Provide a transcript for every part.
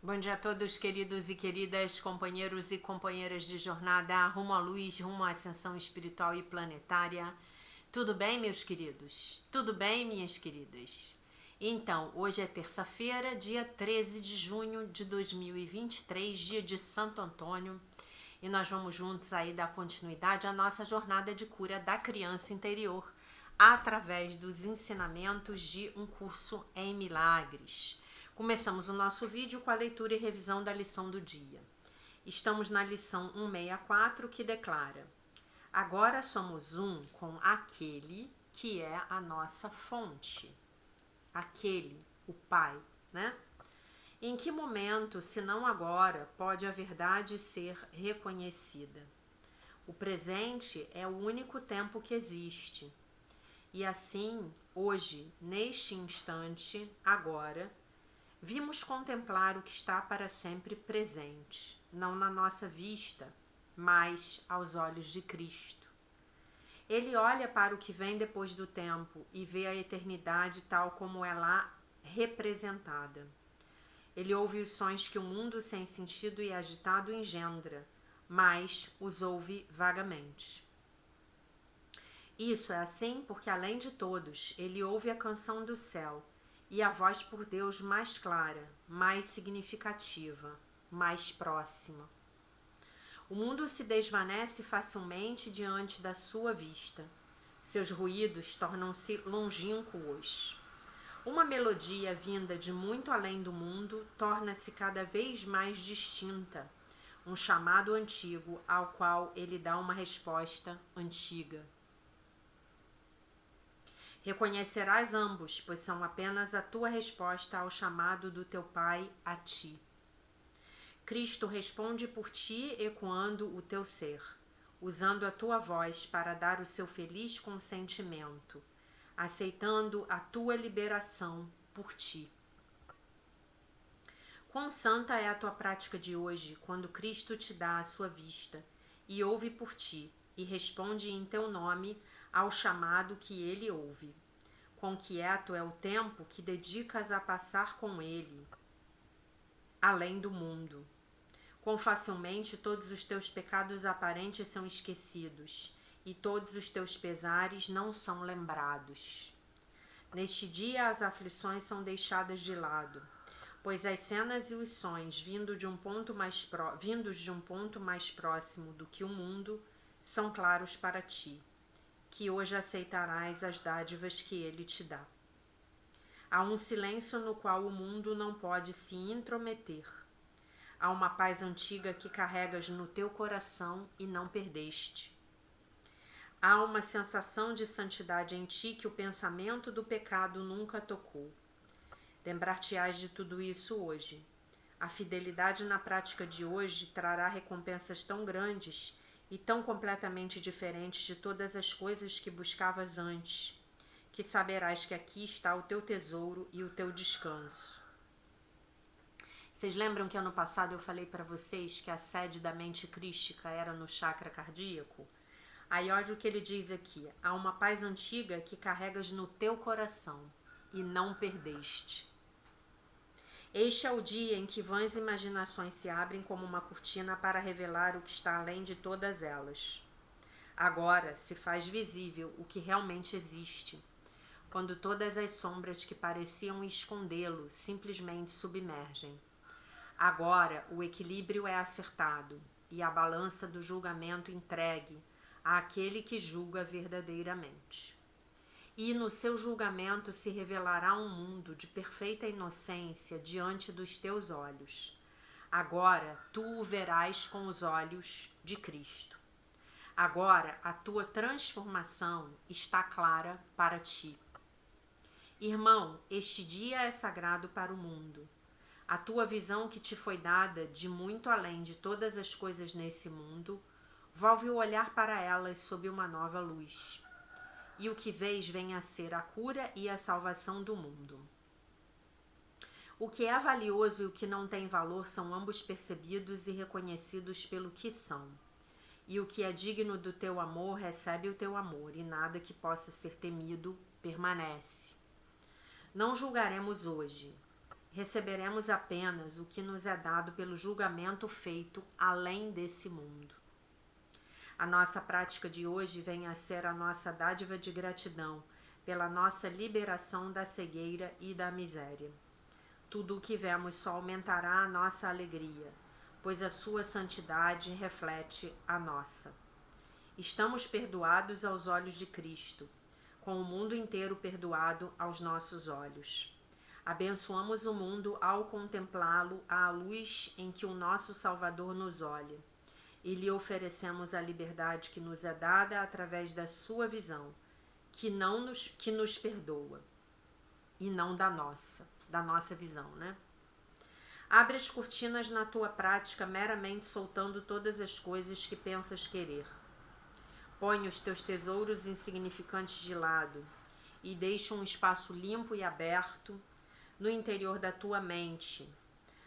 Bom dia a todos, queridos e queridas, companheiros e companheiras de jornada rumo à luz, rumo à ascensão espiritual e planetária. Tudo bem, meus queridos? Tudo bem, minhas queridas? Então, hoje é terça-feira, dia 13 de junho de 2023, dia de Santo Antônio, e nós vamos juntos aí dar continuidade à nossa jornada de cura da criança interior através dos ensinamentos de um curso em milagres. Começamos o nosso vídeo com a leitura e revisão da lição do dia. Estamos na lição 164, que declara: agora somos um com aquele que é a nossa fonte. Aquele, o Pai, né? Em que momento, se não agora, pode a verdade ser reconhecida? O presente é o único tempo que existe. E assim, hoje, neste instante, agora, vimos contemplar o que está para sempre presente, não na nossa vista, mas aos olhos de Cristo. Ele olha para o que vem depois do tempo e vê a eternidade tal como é lá representada. Ele ouve os sons que o mundo sem sentido e agitado engendra, mas os ouve vagamente. Isso é assim porque, além de todos, ele ouve a canção do céu e a voz por Deus mais clara, mais significativa, mais próxima. O mundo se desvanece facilmente diante da sua vista. Seus ruídos tornam-se longínquos. Uma melodia vinda de muito além do mundo torna-se cada vez mais distinta, um chamado antigo ao qual ele dá uma resposta antiga. Reconhecerás ambos, pois são apenas a tua resposta ao chamado do teu Pai a ti. Cristo responde por ti, ecoando o teu ser, usando a tua voz para dar o seu feliz consentimento, aceitando a tua liberação por ti. Quão santa é a tua prática de hoje, quando Cristo te dá a sua vista e ouve por ti, e responde em teu nome ao chamado que ele ouve. Quão quieto é o tempo que dedicas a passar com ele, além do mundo. Quão facilmente todos os teus pecados aparentes são esquecidos, e todos os teus pesares não são lembrados. Neste dia as aflições são deixadas de lado, pois as cenas e os sons vindos de um ponto mais próximo do que o mundo são claros para ti, que hoje aceitarás as dádivas que ele te dá. Há um silêncio no qual o mundo não pode se intrometer. Há uma paz antiga que carregas no teu coração e não perdeste. Há uma sensação de santidade em ti que o pensamento do pecado nunca tocou. Lembrar-te-ás de tudo isso hoje. A fidelidade na prática de hoje trará recompensas tão grandes e tão completamente diferentes de todas as coisas que buscavas antes, que saberás que aqui está o teu tesouro e o teu descanso. Vocês lembram que ano passado eu falei para vocês que a sede da mente crística era no chakra cardíaco? Aí olha o que ele diz aqui: há uma paz antiga que carregas no teu coração e não perdeste. Este é o dia em que vãs imaginações se abrem como uma cortina para revelar o que está além de todas elas. Agora se faz visível o que realmente existe, quando todas as sombras que pareciam escondê-lo simplesmente submergem. Agora o equilíbrio é acertado e a balança do julgamento entregue àquele que julga verdadeiramente. E no seu julgamento se revelará um mundo de perfeita inocência diante dos teus olhos. Agora tu o verás com os olhos de Cristo. Agora a tua transformação está clara para ti. Irmão, este dia é sagrado para o mundo. A tua visão que te foi dada de muito além de todas as coisas nesse mundo, volve o olhar para elas sob uma nova luz. E o que vês vem a ser a cura e a salvação do mundo. O que é valioso e o que não tem valor são ambos percebidos e reconhecidos pelo que são. E o que é digno do teu amor recebe o teu amor, e nada que possa ser temido permanece. Não julgaremos hoje. receberemos apenas o que nos é dado pelo julgamento feito além desse mundo. A nossa prática de hoje vem a ser a nossa dádiva de gratidão pela nossa liberação da cegueira e da miséria. Tudo o que vemos só aumentará a nossa alegria, pois a sua santidade reflete a nossa. Estamos perdoados aos olhos de Cristo, com o mundo inteiro perdoado aos nossos olhos. Abençoamos o mundo ao contemplá-lo à luz em que o nosso Salvador nos olha, e lhe oferecemos a liberdade que nos é dada através da sua visão, que nos perdoa, e não da nossa visão, né? Abre as cortinas na tua prática, meramente soltando todas as coisas que pensas querer. Põe os teus tesouros insignificantes de lado e deixa um espaço limpo e aberto no interior da tua mente,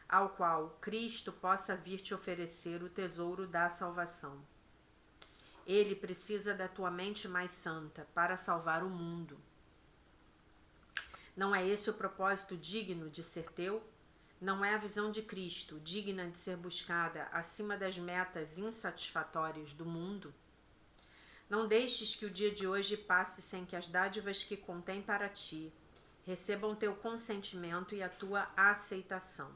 ao qual Cristo possa vir te oferecer o tesouro da salvação. Ele precisa da tua mente mais santa para salvar o mundo. Não é esse o propósito digno de ser teu? Não é a visão de Cristo digna de ser buscada acima das metas insatisfatórias do mundo? Não deixes que o dia de hoje passe sem que as dádivas que contém para ti recebam teu consentimento e a tua aceitação.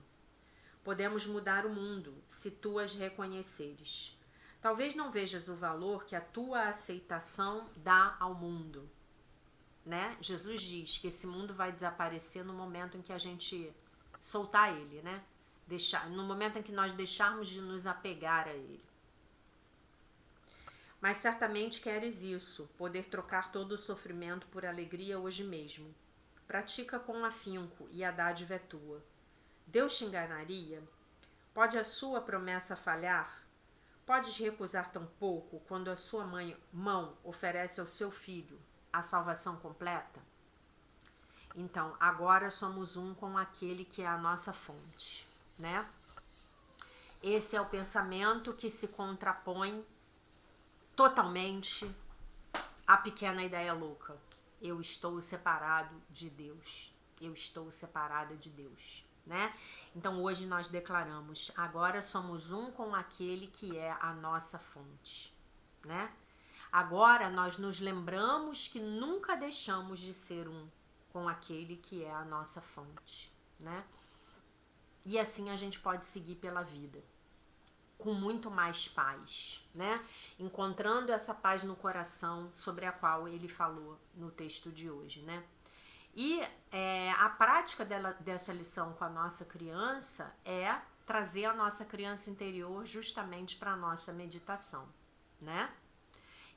Podemos mudar o mundo se tu as reconheceres. Talvez não vejas o valor que a tua aceitação dá ao mundo, né? Jesus diz que esse mundo vai desaparecer no momento em que a gente soltar ele, né? No momento em que nós deixarmos de nos apegar a ele. Mas certamente queres isso, poder trocar todo o sofrimento por alegria hoje mesmo. Pratica com afinco e a dádiva é tua. Deus te enganaria? Pode a sua promessa falhar? Podes recusar tão pouco quando a sua mão oferece ao seu filho a salvação completa? Então, agora somos um com aquele que é a nossa fonte, né? Esse é o pensamento que se contrapõe totalmente à pequena ideia louca. Eu estou separado de Deus. Eu estou separada de Deus, né? Então hoje nós declaramos, agora somos um com aquele que é a nossa fonte, né? Agora nós nos lembramos que nunca deixamos de ser um com aquele que é a nossa fonte, né? E assim a gente pode seguir pela vida com muito mais paz, né? Encontrando essa paz no coração sobre a qual ele falou no texto de hoje, né? E a prática dessa lição com a nossa criança é trazer a nossa criança interior justamente para a nossa meditação, né?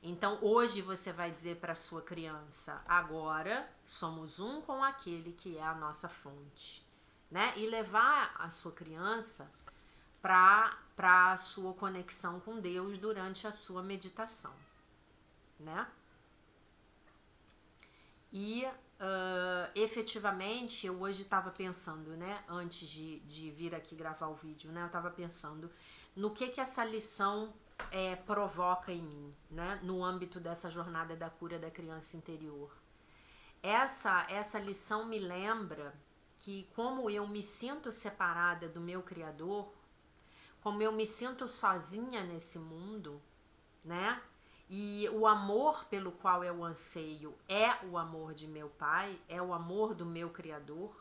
Então hoje você vai dizer para a sua criança, agora somos um com aquele que é a nossa fonte, né? E levar a sua criança para a sua conexão com Deus durante a sua meditação, né? E efetivamente eu hoje estava pensando, né, antes de vir aqui gravar o vídeo, né, eu estava pensando no que essa lição provoca em mim, né, no âmbito dessa jornada da cura da criança interior. Essa lição me lembra que como eu me sinto separada do meu Criador, como eu me sinto sozinha nesse mundo, né? E o amor pelo qual eu anseio é o amor de meu pai, é o amor do meu Criador,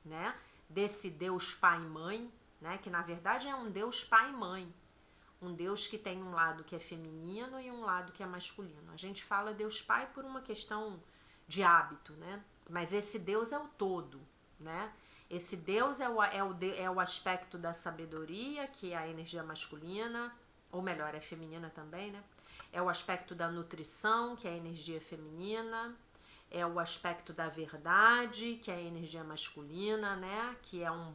né? Desse Deus Pai e Mãe, né? Que na verdade é um Deus Pai e Mãe. Um Deus que tem um lado que é feminino e um lado que é masculino. A gente fala Deus Pai por uma questão de hábito, né? Mas esse Deus é o todo, né? Esse Deus é o aspecto da sabedoria, que é a energia masculina, ou melhor, é feminina também, né? É o aspecto da nutrição, que é a energia feminina, é o aspecto da verdade, que é a energia masculina, né? Que é uma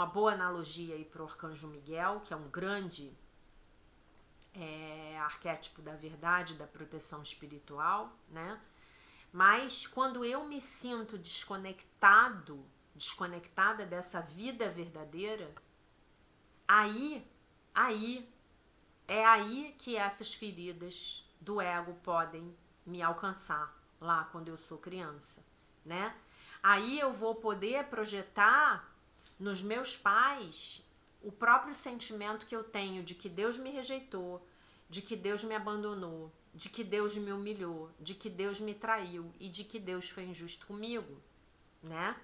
boa analogia aí para o Arcanjo Miguel, que é um grande arquétipo da verdade, da proteção espiritual, né? Mas quando eu me sinto desconectada dessa vida verdadeira, aí que essas feridas do ego podem me alcançar lá quando eu sou criança, né? Aí eu vou poder projetar nos meus pais o próprio sentimento que eu tenho de que Deus me rejeitou, de que Deus me abandonou, de que Deus me humilhou, de que Deus me traiu e de que Deus foi injusto comigo, né?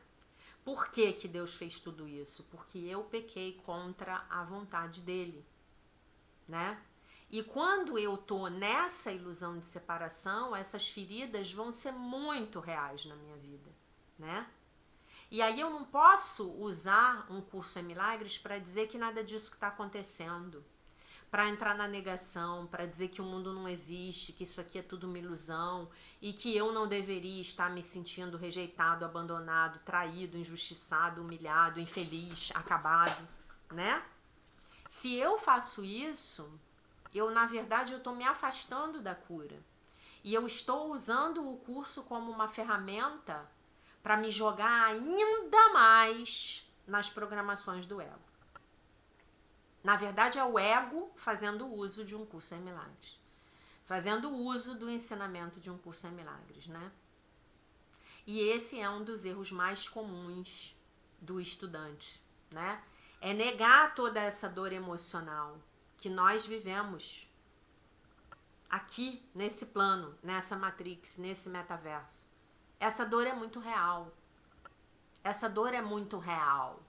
Por que que Deus fez tudo isso? Porque eu pequei contra a vontade dele, né? E quando eu tô nessa ilusão de separação, essas feridas vão ser muito reais na minha vida, né? E aí eu não posso usar um curso em milagres para dizer que nada disso que está acontecendo, para entrar na negação, para dizer que o mundo não existe, que isso aqui é tudo uma ilusão e que eu não deveria estar me sentindo rejeitado, abandonado, traído, injustiçado, humilhado, infeliz, acabado, né? Se eu faço isso, na verdade, eu estou me afastando da cura. E eu estou usando o curso como uma ferramenta para me jogar ainda mais nas programações do ego. Na verdade, é o ego fazendo uso de um curso em milagres. Fazendo uso do ensinamento de um curso em milagres, né? E esse é um dos erros mais comuns do estudante, né? É negar toda essa dor emocional que nós vivemos aqui nesse plano, nessa matrix, nesse metaverso. Essa dor é muito real. Essa dor é muito real,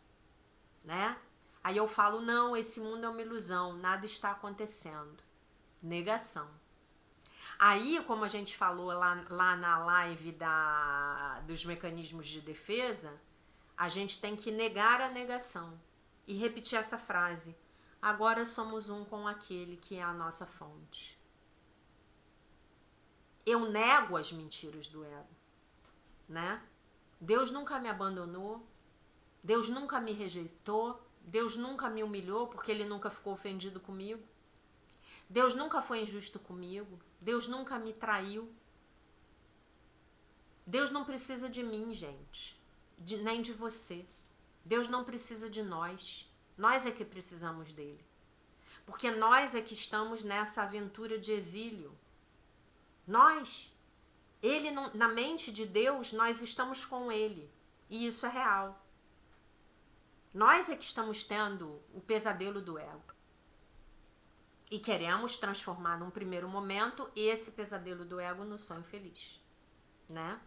né? Aí eu falo, não, esse mundo é uma ilusão, nada está acontecendo. Negação. Aí, como a gente falou lá na live dos mecanismos de defesa, a gente tem que negar a negação e repetir essa frase. Agora somos um com aquele que é a nossa fonte. Eu nego as mentiras do ego, né? Deus nunca me abandonou, Deus nunca me rejeitou, Deus nunca me humilhou porque ele nunca ficou ofendido comigo. Deus nunca foi injusto comigo, Deus nunca me traiu. Deus não precisa de mim, gente, nem de você. Deus não precisa de nós. Nós é que precisamos dele. Porque nós é que estamos nessa aventura de exílio. Nós, ele na mente de Deus, nós estamos com ele. E isso é real. Nós é que estamos tendo o pesadelo do ego. E queremos transformar num primeiro momento esse pesadelo do ego no sonho feliz, né?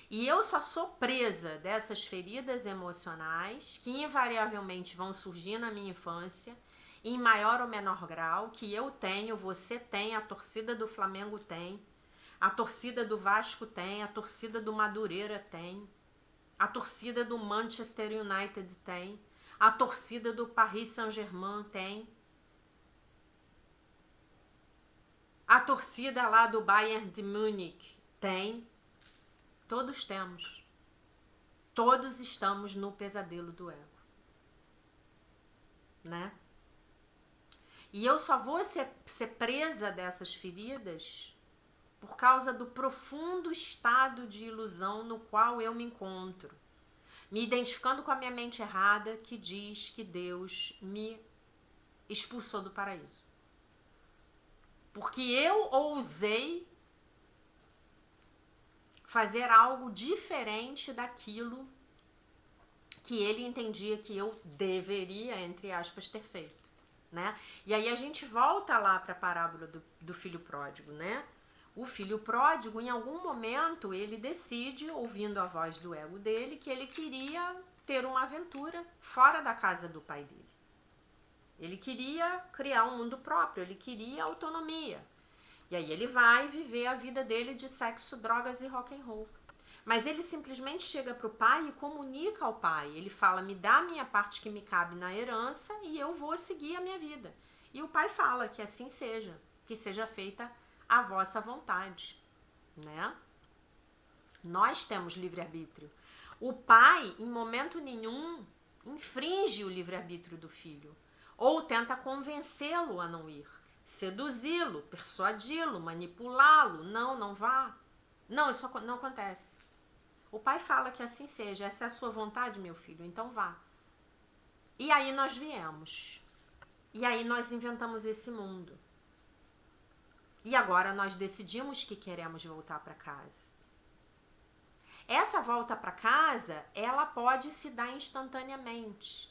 E eu só sou presa dessas feridas emocionais que invariavelmente vão surgir na minha infância, em maior ou menor grau, que eu tenho, você tem, a torcida do Flamengo tem, a torcida do Vasco tem, a torcida do Madureira tem, a torcida do Manchester United tem, a torcida do Paris Saint-Germain tem, a torcida lá do Bayern de Munique tem. Todos temos. Todos estamos no pesadelo do ego, né? E eu só vou ser presa dessas feridas por causa do profundo estado de ilusão no qual eu me encontro, me identificando com a minha mente errada que diz que Deus me expulsou do paraíso. Porque eu ousei fazer algo diferente daquilo que ele entendia que eu deveria, entre aspas, ter feito, né? E aí a gente volta lá para a parábola do filho pródigo, né? O filho pródigo, em algum momento, ele decide, ouvindo a voz do ego dele, que ele queria ter uma aventura fora da casa do pai dele. Ele queria criar um mundo próprio, ele queria autonomia. E aí ele vai viver a vida dele de sexo, drogas e rock and roll. Mas ele simplesmente chega pro pai e comunica ao pai. Ele fala, me dá a minha parte que me cabe na herança e eu vou seguir a minha vida. E o pai fala que assim seja, que seja feita a vossa vontade, né? Nós temos livre-arbítrio. O pai, em momento nenhum, infringe o livre-arbítrio do filho. Ou tenta convencê-lo a não ir. Seduzi-lo, persuadi-lo, manipulá-lo. Não, não vá. Não, isso não acontece. O pai fala que assim seja. Essa é a sua vontade, meu filho, então vá. E aí nós viemos. E aí nós inventamos esse mundo. E agora nós decidimos que queremos voltar para casa. Essa volta para casa, ela pode se dar instantaneamente.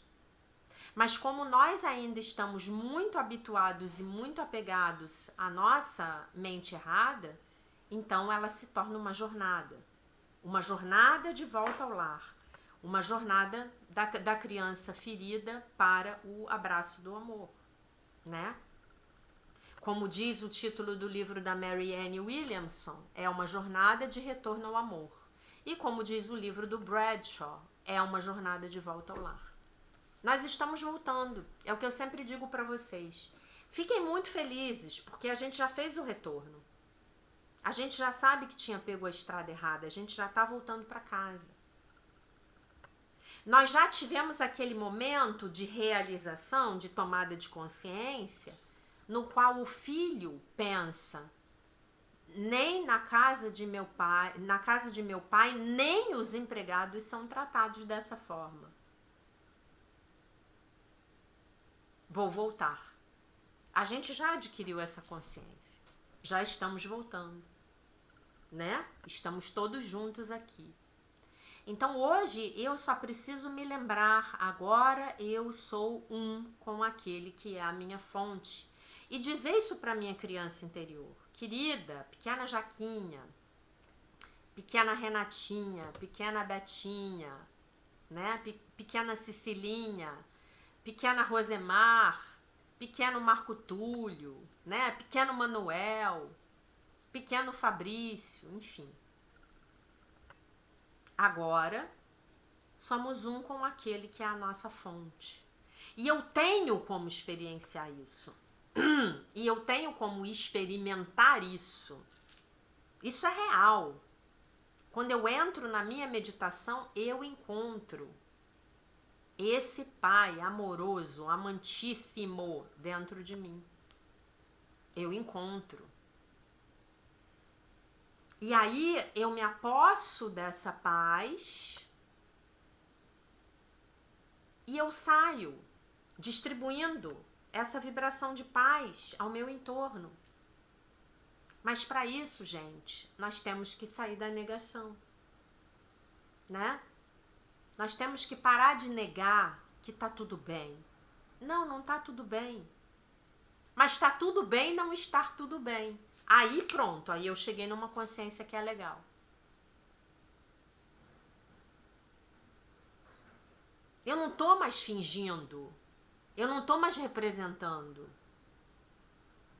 Mas como nós ainda estamos muito habituados e muito apegados à nossa mente errada, então ela se torna uma jornada. Uma jornada de volta ao lar. Uma jornada da criança ferida para o abraço do amor, né? Como diz o título do livro da Marianne Williamson, é uma jornada de retorno ao amor. E como diz o livro do Bradshaw, é uma jornada de volta ao lar. Nós estamos voltando, é o que eu sempre digo para vocês. Fiquem muito felizes, porque a gente já fez o retorno. A gente já sabe que tinha pego a estrada errada, a gente já está voltando para casa. Nós já tivemos aquele momento de realização, de tomada de consciência, no qual o filho pensa: nem na casa de meu pai, nem os empregados são tratados dessa forma. Vou voltar. A gente já adquiriu essa consciência. Já estamos voltando, né? Estamos todos juntos aqui. Então hoje eu só preciso me lembrar, agora eu sou um com aquele que é a minha fonte. E dizer isso para minha criança interior. Querida, pequena Jaquinha, pequena Renatinha, pequena Betinha, né? Pequena Cecilinha, pequena Rosemar, pequeno Marco Túlio, né? Pequeno Manuel, pequeno Fabrício, enfim. Agora, somos um com aquele que é a nossa fonte. E eu tenho como experienciar isso. E eu tenho como experimentar isso. Isso é real. Quando eu entro na minha meditação, eu encontro esse Pai amoroso, amantíssimo dentro de mim. Eu encontro. E aí eu me aposso dessa paz e eu saio distribuindo essa vibração de paz ao meu entorno. Mas para isso, gente, nós temos que sair da negação, né? Nós temos que parar de negar que tá tudo bem. Não, não tá tudo bem. Mas tá tudo bem não estar tudo bem. Aí pronto, aí eu cheguei numa consciência que é legal. Eu não tô mais fingindo. Eu não tô mais representando.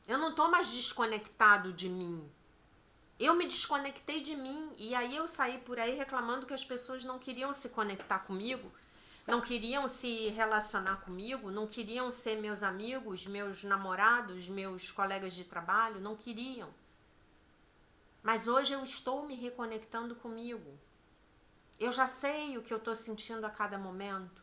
Eu não tô mais desconectado de mim. Eu me desconectei de mim e aí eu saí por aí reclamando que as pessoas não queriam se conectar comigo, não queriam se relacionar comigo, não queriam ser meus amigos, meus namorados, meus colegas de trabalho, não queriam. Mas hoje eu estou me reconectando comigo. Eu já sei o que eu estou sentindo a cada momento.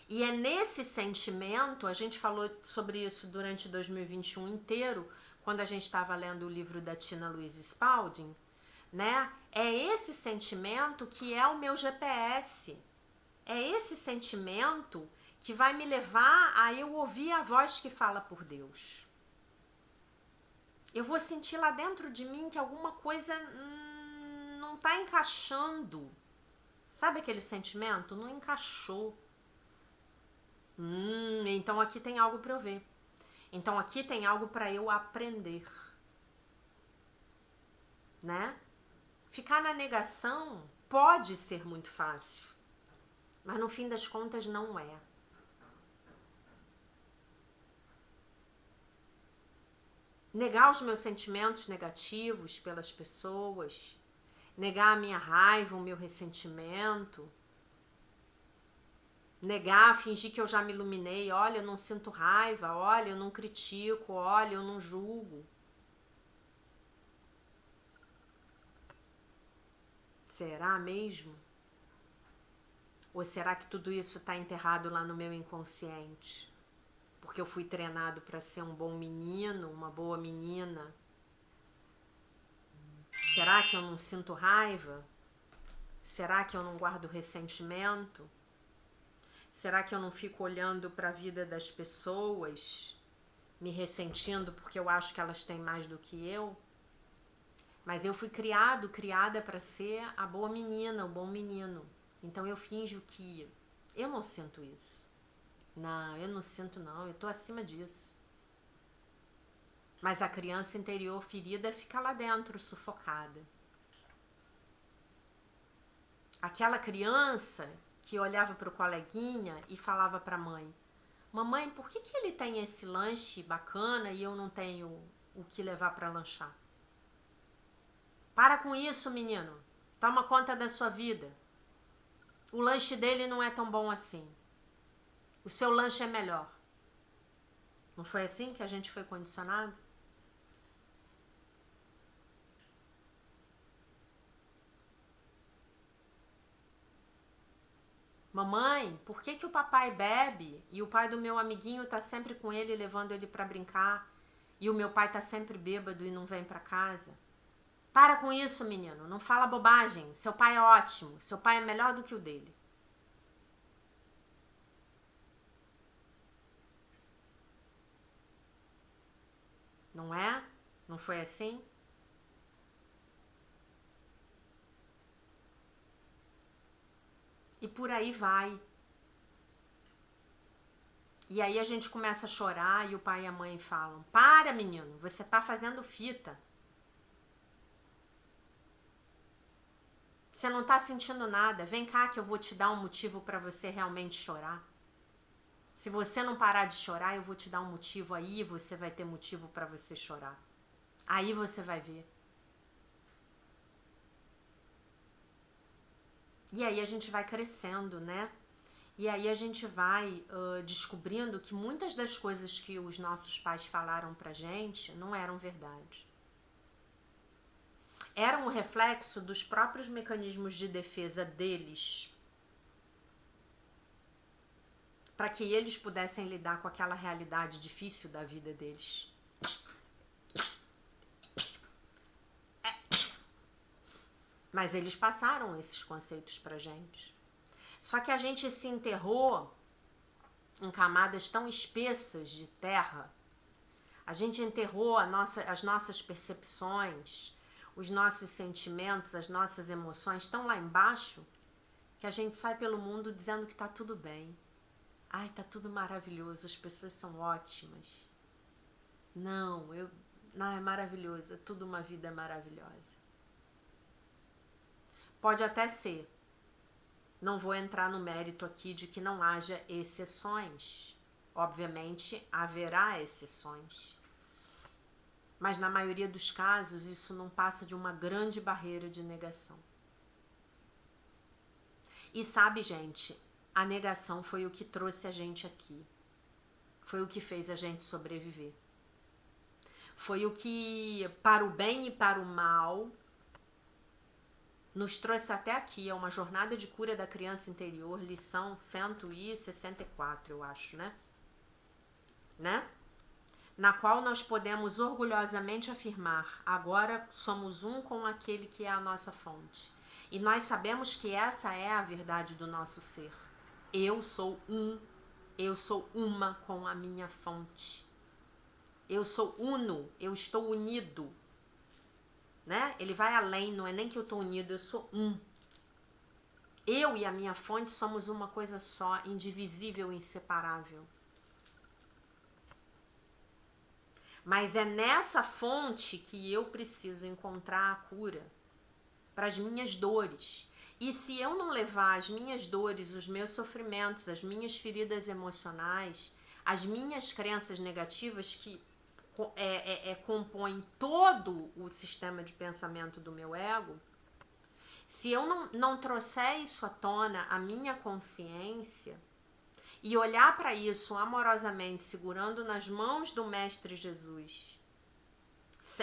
E é nesse sentimento, a gente falou sobre isso durante 2021 inteiro, quando a gente estava lendo o livro da Tina Louise Spalding, né? É esse sentimento que é o meu GPS. É esse sentimento que vai me levar a eu ouvir a voz que fala por Deus. Eu vou sentir lá dentro de mim que alguma coisa não está encaixando. Sabe aquele sentimento? Não encaixou. Então aqui tem algo para eu ver. Então aqui tem algo para eu aprender, né? Ficar na negação pode ser muito fácil, mas no fim das contas não é. Negar os meus sentimentos negativos pelas pessoas, negar a minha raiva, o meu ressentimento, negar, fingir que eu já me iluminei, olha, eu não sinto raiva, olha, eu não critico, olha, eu não julgo. Será mesmo? Ou será que tudo isso está enterrado lá no meu inconsciente? Porque eu fui treinado para ser um bom menino, uma boa menina. Será que eu não sinto raiva? Será que eu não guardo ressentimento? Será que eu não fico olhando para a vida das pessoas, me ressentindo porque eu acho que elas têm mais do que eu? Mas eu fui criada para ser a boa menina, o bom menino. Então eu finjo que eu não sinto isso. Não, eu não sinto não, eu tô acima disso. Mas a criança interior ferida fica lá dentro, sufocada. Aquela criança que olhava para o coleguinha e falava para a mãe: mamãe, por que ele tem esse lanche bacana e eu não tenho o que levar para lanchar? Para com isso, menino. Toma conta da sua vida. O lanche dele não é tão bom assim. O seu lanche é melhor. Não foi assim que a gente foi condicionado? Mamãe, por que o papai bebe e o pai do meu amiguinho tá sempre com ele, levando ele para brincar, e o meu pai tá sempre bêbado e não vem para casa? Para com isso, menino, não fala bobagem. Seu pai é ótimo, seu pai é melhor do que o dele. Não é? Não foi assim? E por aí vai. E aí a gente começa a chorar e o pai e a mãe falam: para, menino, você tá fazendo fita. Você não tá sentindo nada. Vem cá que eu vou te dar um motivo para você realmente chorar. Se você não parar de chorar, eu vou te dar um motivo aí, você vai ter motivo para você chorar. Aí você vai ver. E aí a gente vai crescendo, né? E aí a gente vai descobrindo que muitas das coisas que os nossos pais falaram pra gente não eram verdade. Eram um reflexo dos próprios mecanismos de defesa deles, para que eles pudessem lidar com aquela realidade difícil da vida deles. Mas eles passaram esses conceitos pra gente. Só que a gente se enterrou em camadas tão espessas de terra. A gente enterrou as nossas percepções, os nossos sentimentos, as nossas emoções tão lá embaixo, que a gente sai pelo mundo dizendo que tá tudo bem. Ai, tá tudo maravilhoso, as pessoas são ótimas. Não, é maravilhoso, é tudo uma vida maravilhosa. Pode até ser. Não vou entrar no mérito aqui de que não haja exceções. Obviamente, haverá exceções. Mas na maioria dos casos, isso não passa de uma grande barreira de negação. E sabe, gente, a negação foi o que trouxe a gente aqui. Foi o que fez a gente sobreviver. Foi o que, para o bem e para o mal, nos trouxe até aqui. É uma jornada de cura da criança interior, lição 164, eu acho, né? Na qual nós podemos orgulhosamente afirmar: agora somos um com aquele que é a nossa fonte. E nós sabemos que essa é a verdade do nosso ser. Eu sou uma com a minha fonte. Eu sou uno, eu estou unido. Né? Ele vai além, não é nem que eu estou unido, eu sou um. Eu e a minha fonte somos uma coisa só, indivisível e inseparável. Mas é nessa fonte que eu preciso encontrar a cura para as minhas dores. E se eu não levar as minhas dores, os meus sofrimentos, as minhas feridas emocionais, as minhas crenças negativas que compõem todo o sistema de pensamento do meu ego, se eu não trouxer isso à tona, a minha consciência, e olhar para isso amorosamente, segurando nas mãos do Mestre Jesus,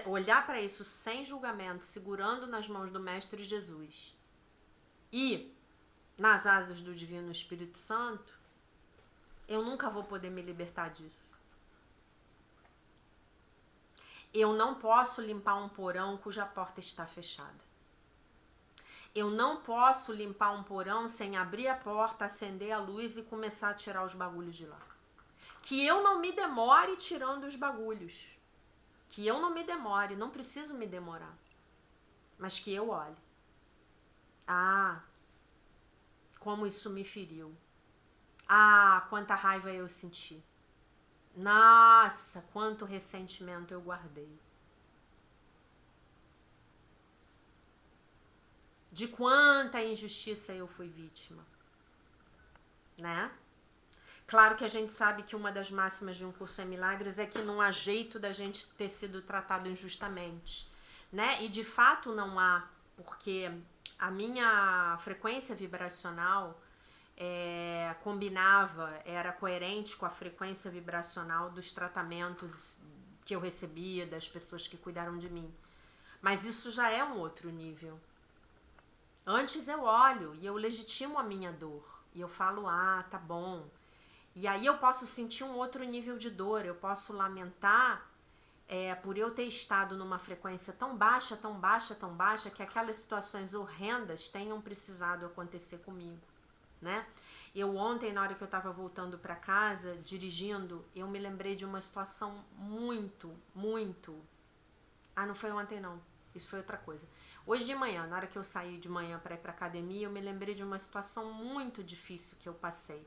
olhar para isso sem julgamento, segurando nas mãos do Mestre Jesus e nas asas do Divino Espírito Santo, eu nunca vou poder me libertar disso. Eu não posso limpar um porão cuja porta está fechada. Eu não posso limpar um porão sem abrir a porta, acender a luz e começar a tirar os bagulhos de lá. Que eu não me demore tirando os bagulhos. Que eu não me demore, não preciso me demorar. mas que eu olhe. Ah, como isso me feriu. Ah, quanta raiva eu senti. Nossa, quanto ressentimento eu guardei. De quanta injustiça eu fui vítima, né? Claro que a gente sabe que uma das máximas de Um Curso em Milagres é que não há jeito da gente ter sido tratado injustamente, né? E de fato não há, porque a minha frequência vibracional combinava, era coerente com a frequência vibracional dos tratamentos que eu recebia, das pessoas que cuidaram de mim. Mas isso já é um outro nível. Antes eu olho e eu legitimo a minha dor. E eu falo, ah, tá bom. E aí eu posso sentir um outro nível de dor. Eu posso lamentar por eu ter estado numa frequência tão baixa, tão baixa, tão baixa, que aquelas situações horrendas tenham precisado acontecer comigo, né? Eu ontem, na hora que eu estava voltando para casa, dirigindo, eu me lembrei de uma situação muito... Ah, não foi ontem não. Isso foi outra coisa. Hoje de manhã, na hora que eu saí de manhã para ir para academia, eu me lembrei de uma situação muito difícil que eu passei.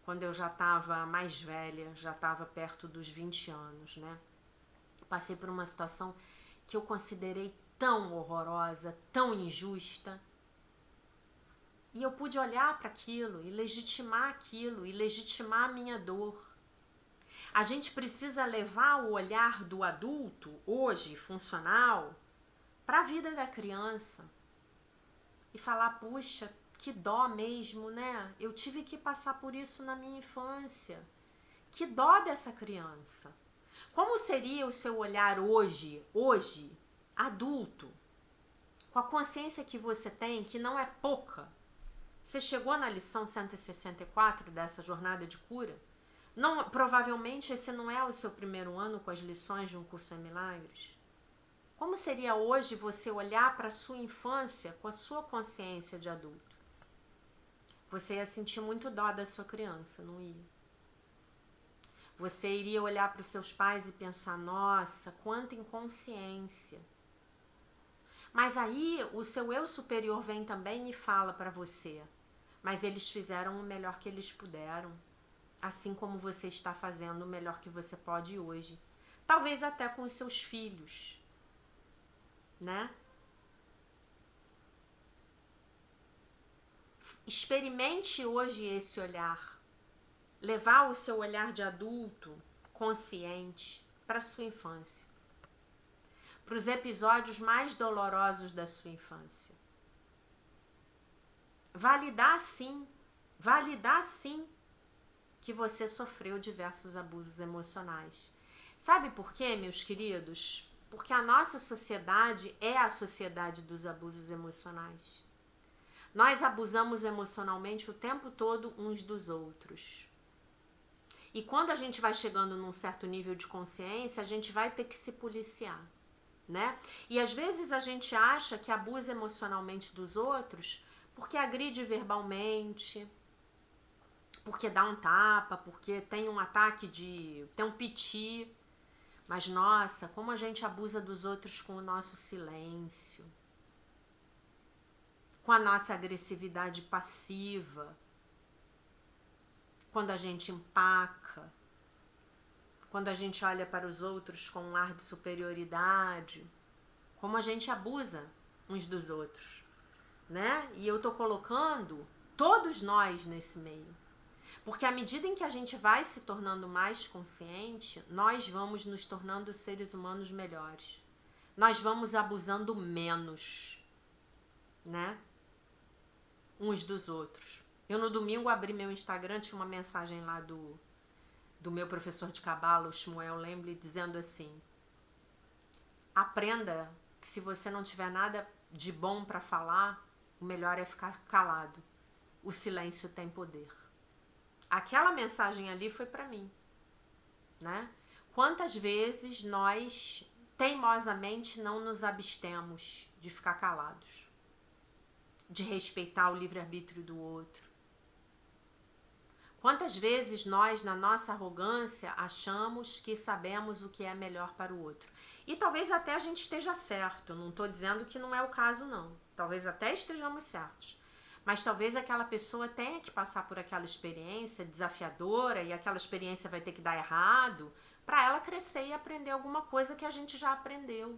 Quando eu já estava mais velha, já estava perto dos 20 anos, né? Passei por uma situação que eu considerei tão horrorosa, tão injusta. E eu pude olhar para aquilo e legitimar a minha dor. A gente precisa levar o olhar do adulto, hoje, funcional, para a vida da criança. E falar, puxa, que dó mesmo, né? Eu tive que passar por isso na minha infância. Que dó dessa criança. Como seria o seu olhar hoje, adulto, com a consciência que você tem, que não é pouca? Você chegou na lição 164 dessa jornada de cura? Não, provavelmente esse não é o seu primeiro ano com as lições de Um Curso em Milagres. Como seria hoje você olhar para a sua infância com a sua consciência de adulto? Você ia sentir muito dó da sua criança, não ia? Você iria olhar para os seus pais e pensar, nossa, quanta inconsciência. Mas aí o seu eu superior vem também e fala para você, mas eles fizeram o melhor que eles puderam, assim como você está fazendo o melhor que você pode hoje. Talvez até com os seus filhos, né? Experimente hoje esse olhar. Levar o seu olhar de adulto consciente para a sua infância, para os episódios mais dolorosos da sua infância. Validar sim que você sofreu diversos abusos emocionais. Sabe por quê, meus queridos? Porque a nossa sociedade é a sociedade dos abusos emocionais. Nós abusamos emocionalmente o tempo todo uns dos outros. E quando a gente vai chegando num certo nível de consciência, a gente vai ter que se policiar, né? E às vezes a gente acha que abusa emocionalmente dos outros porque agride verbalmente, porque dá um tapa, porque tem um ataque tem um piti. Mas nossa, como a gente abusa dos outros com o nosso silêncio, com a nossa agressividade passiva, quando a gente empaca, quando a gente olha para os outros com um ar de superioridade, como a gente abusa uns dos outros, né? E eu tô colocando todos nós nesse meio. Porque à medida em que a gente vai se tornando mais consciente, nós vamos nos tornando seres humanos melhores. Nós vamos abusando menos, né? Uns dos outros. Eu no domingo abri meu Instagram, tinha uma mensagem lá do meu professor de cabala, o Shmuel Lemble, dizendo assim: aprenda que se você não tiver nada de bom para falar, o melhor é ficar calado. O silêncio tem poder. Aquela mensagem ali foi para mim, né? Quantas vezes nós teimosamente não nos abstemos de ficar calados, de respeitar o livre-arbítrio do outro? Quantas vezes nós, na nossa arrogância, achamos que sabemos o que é melhor para o outro? E talvez até a gente esteja certo, não estou dizendo que não é o caso não. Talvez até estejamos certos. Mas talvez aquela pessoa tenha que passar por aquela experiência desafiadora e aquela experiência vai ter que dar errado para ela crescer e aprender alguma coisa que a gente já aprendeu.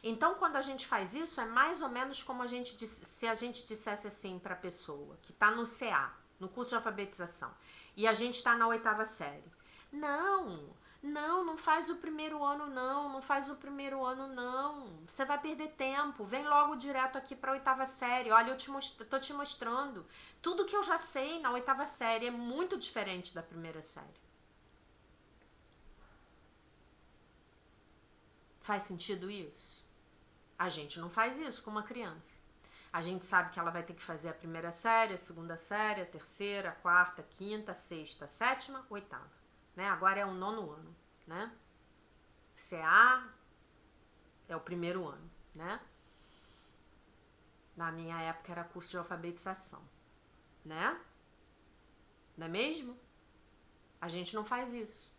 Então, quando a gente faz isso, é mais ou menos como se a gente dissesse assim para a pessoa que está no CA, no curso de alfabetização, e a gente está na 8ª série. Não faz o primeiro ano não faz o primeiro ano não. Você vai perder tempo, vem logo direto aqui para a 8ª série. Olha, eu tô te mostrando. Tudo que eu já sei na 8ª série é muito diferente da primeira série. Faz sentido isso? A gente não faz isso com uma criança. A gente sabe que ela vai ter que fazer a primeira série, a segunda série, a terceira, a quarta, a quinta, a sexta, a sétima, 8ª. Né? Agora é o 9º ano. Né? CA é o primeiro ano. Né? Na minha época era curso de alfabetização. Né? Não é mesmo? A gente não faz isso.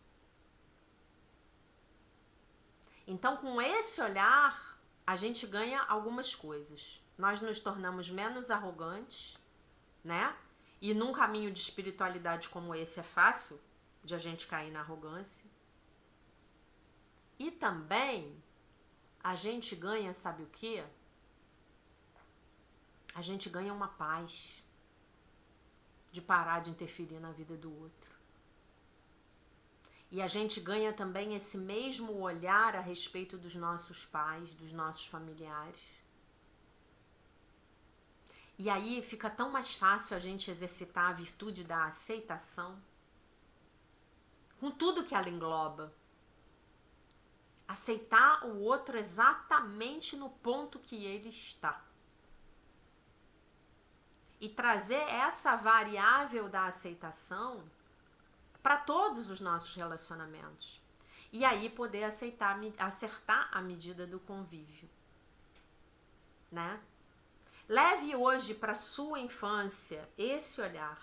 Então, com esse olhar, a gente ganha algumas coisas. Nós nos tornamos menos arrogantes, né? E num caminho de espiritualidade como esse é fácil de a gente cair na arrogância. E também a gente ganha, sabe o quê? A gente ganha uma paz de parar de interferir na vida do outro. E a gente ganha também esse mesmo olhar a respeito dos nossos pais, dos nossos familiares. E aí fica tão mais fácil a gente exercitar a virtude da aceitação, com tudo que ela engloba. Aceitar o outro exatamente no ponto que ele está. E trazer essa variável da aceitação para todos os nossos relacionamentos. E aí poder acertar a medida do convívio. Né? Leve hoje para sua infância esse olhar.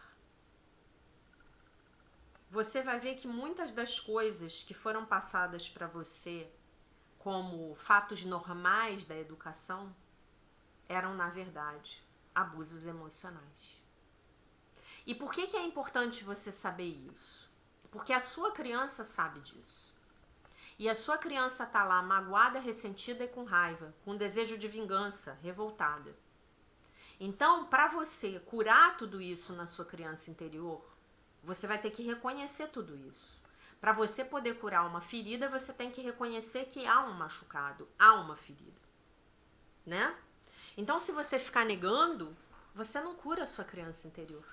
Você vai ver que muitas das coisas que foram passadas para você como fatos normais da educação eram, na verdade, abusos emocionais. E por que é importante você saber isso? Porque a sua criança sabe disso. E a sua criança tá lá magoada, ressentida e com raiva, com desejo de vingança, revoltada. Então, para você curar tudo isso na sua criança interior, você vai ter que reconhecer tudo isso. Para você poder curar uma ferida, você tem que reconhecer que há um machucado, há uma ferida. Né? Então, se você ficar negando, você não cura a sua criança interior.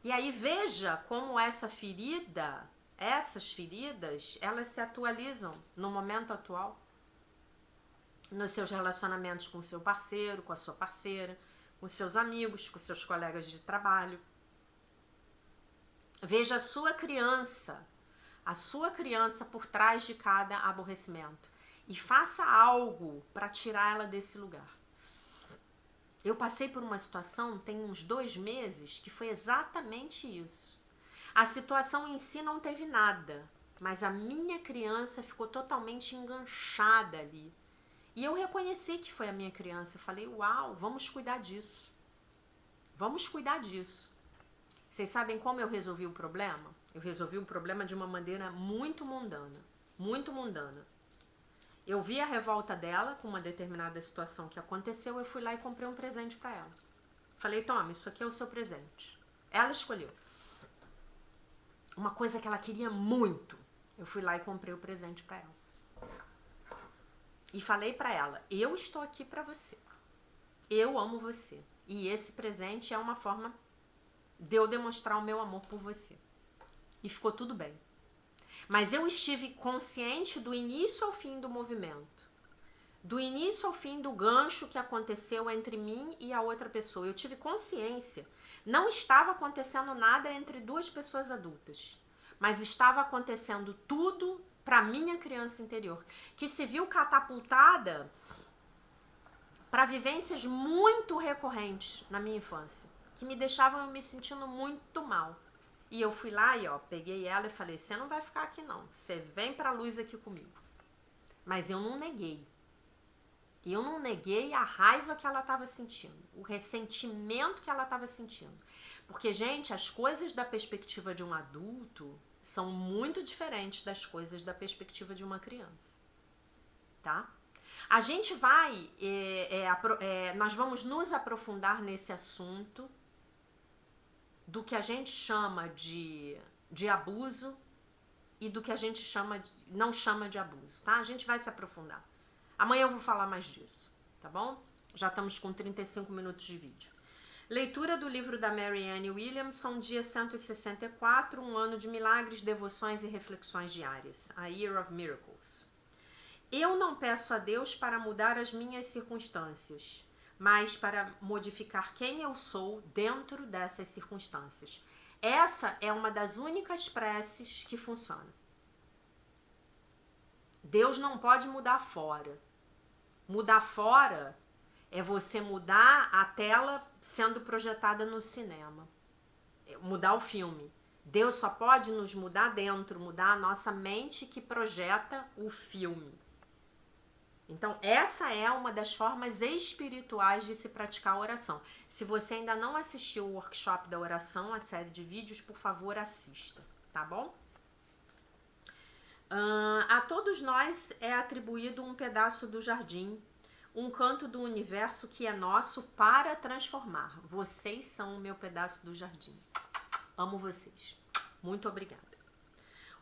E aí veja como essas feridas, elas se atualizam no momento atual. Nos seus relacionamentos com o seu parceiro, com a sua parceira, com seus amigos, com seus colegas de trabalho. Veja a sua criança por trás de cada aborrecimento. E faça algo para tirar ela desse lugar. Eu passei por uma situação, tem uns 2 meses, que foi exatamente isso. A situação em si não teve nada, mas a minha criança ficou totalmente enganchada ali. E eu reconheci que foi a minha criança. Eu falei, uau, vamos cuidar disso. Vamos cuidar disso. Vocês sabem como eu resolvi o problema? Eu resolvi o problema de uma maneira muito mundana. Muito mundana. Eu vi a revolta dela com uma determinada situação que aconteceu, eu fui lá e comprei um presente para ela. Falei, toma, isso aqui é o seu presente. Ela escolheu. Uma coisa que ela queria muito. Eu fui lá e comprei o presente para ela. E falei para ela, eu estou aqui para você. Eu amo você. E esse presente é uma forma de eu demonstrar o meu amor por você. E ficou tudo bem. Mas eu estive consciente do início ao fim do movimento. Do início ao fim do gancho que aconteceu entre mim e a outra pessoa. Eu tive consciência. Não estava acontecendo nada entre 2 pessoas adultas. Mas estava acontecendo tudo para minha criança interior. Que se viu catapultada para vivências muito recorrentes na minha infância. que me deixavam eu me sentindo muito mal. E eu fui lá e peguei ela e falei, você não vai ficar aqui não, você vem pra luz aqui comigo. Mas eu não neguei. Eu não neguei a raiva que ela estava sentindo, o ressentimento que ela estava sentindo. Porque, gente, as coisas da perspectiva de um adulto são muito diferentes das coisas da perspectiva de uma criança, tá? A gente vai, nós vamos nos aprofundar nesse assunto do que a gente chama de abuso e do que a gente não chama de abuso, tá? A gente vai se aprofundar. Amanhã eu vou falar mais disso, tá bom? Já estamos com 35 minutos de vídeo. Leitura do livro da Marianne Williamson, dia 164, um ano de milagres, devoções e reflexões diárias. A Year of Miracles. Eu não peço a Deus para mudar as minhas circunstâncias, mas para modificar quem eu sou dentro dessas circunstâncias. Essa é uma das únicas preces que funciona. Deus não pode mudar fora. Mudar fora é você mudar a tela sendo projetada no cinema. Mudar o filme. Deus só pode nos mudar dentro, mudar a nossa mente que projeta o filme. Então, essa é uma das formas espirituais de se praticar a oração. Se você ainda não assistiu o workshop da oração, a série de vídeos, por favor, assista, tá bom? A todos nós é atribuído um pedaço do jardim, um canto do universo que é nosso para transformar. Vocês são o meu pedaço do jardim. Amo vocês. Muito obrigada.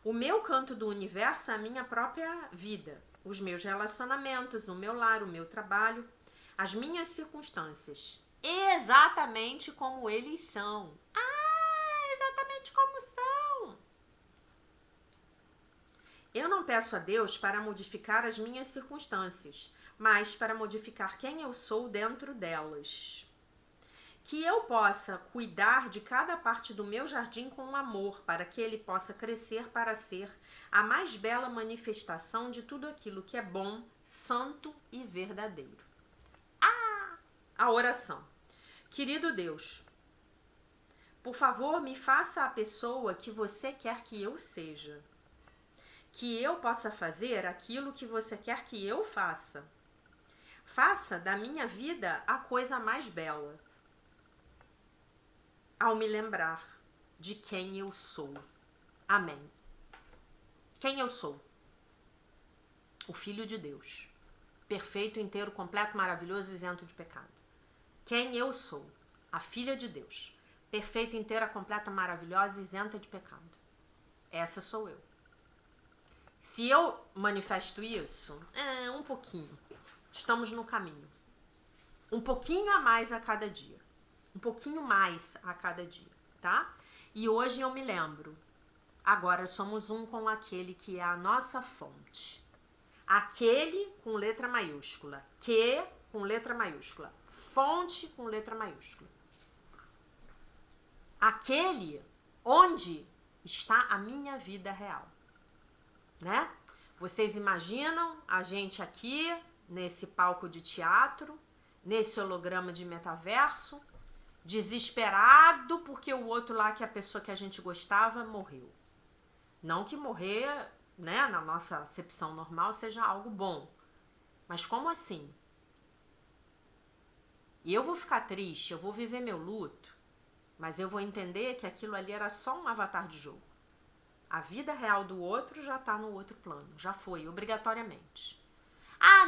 O meu canto do universo é a minha própria vida, os meus relacionamentos, o meu lar, o meu trabalho, as minhas circunstâncias, exatamente como eles são. Exatamente como são. Eu não peço a Deus para modificar as minhas circunstâncias, mas para modificar quem eu sou dentro delas. Que eu possa cuidar de cada parte do meu jardim com amor, para que ele possa crescer para ser a mais bela manifestação de tudo aquilo que é bom, santo e verdadeiro. A oração. Querido Deus, por favor, me faça a pessoa que você quer que eu seja. Que eu possa fazer aquilo que você quer que eu faça. Faça da minha vida a coisa mais bela. Ao me lembrar de quem eu sou. Amém. Quem eu sou? O Filho de Deus. Perfeito, inteiro, completo, maravilhoso, isento de pecado. Quem eu sou? A Filha de Deus. Perfeita, inteira, completa, maravilhosa, isenta de pecado. Essa sou eu. Se eu manifesto isso, um pouquinho. Estamos no caminho. Um pouquinho a mais a cada dia. Um pouquinho mais a cada dia, tá? E hoje eu me lembro. Agora somos um com aquele que é a nossa fonte. Aquele com letra maiúscula. Que com letra maiúscula. Fonte com letra maiúscula. Aquele onde está a minha vida real. Né? Vocês imaginam a gente aqui nesse palco de teatro, nesse holograma de metaverso, desesperado porque o outro lá, que é a pessoa que a gente gostava, morreu. Não que morrer, né, na nossa acepção normal seja algo bom. Mas como assim? E eu vou ficar triste, eu vou viver meu luto, mas eu vou entender que aquilo ali era só um avatar de jogo. A vida real do outro já está no outro plano, já foi, obrigatoriamente.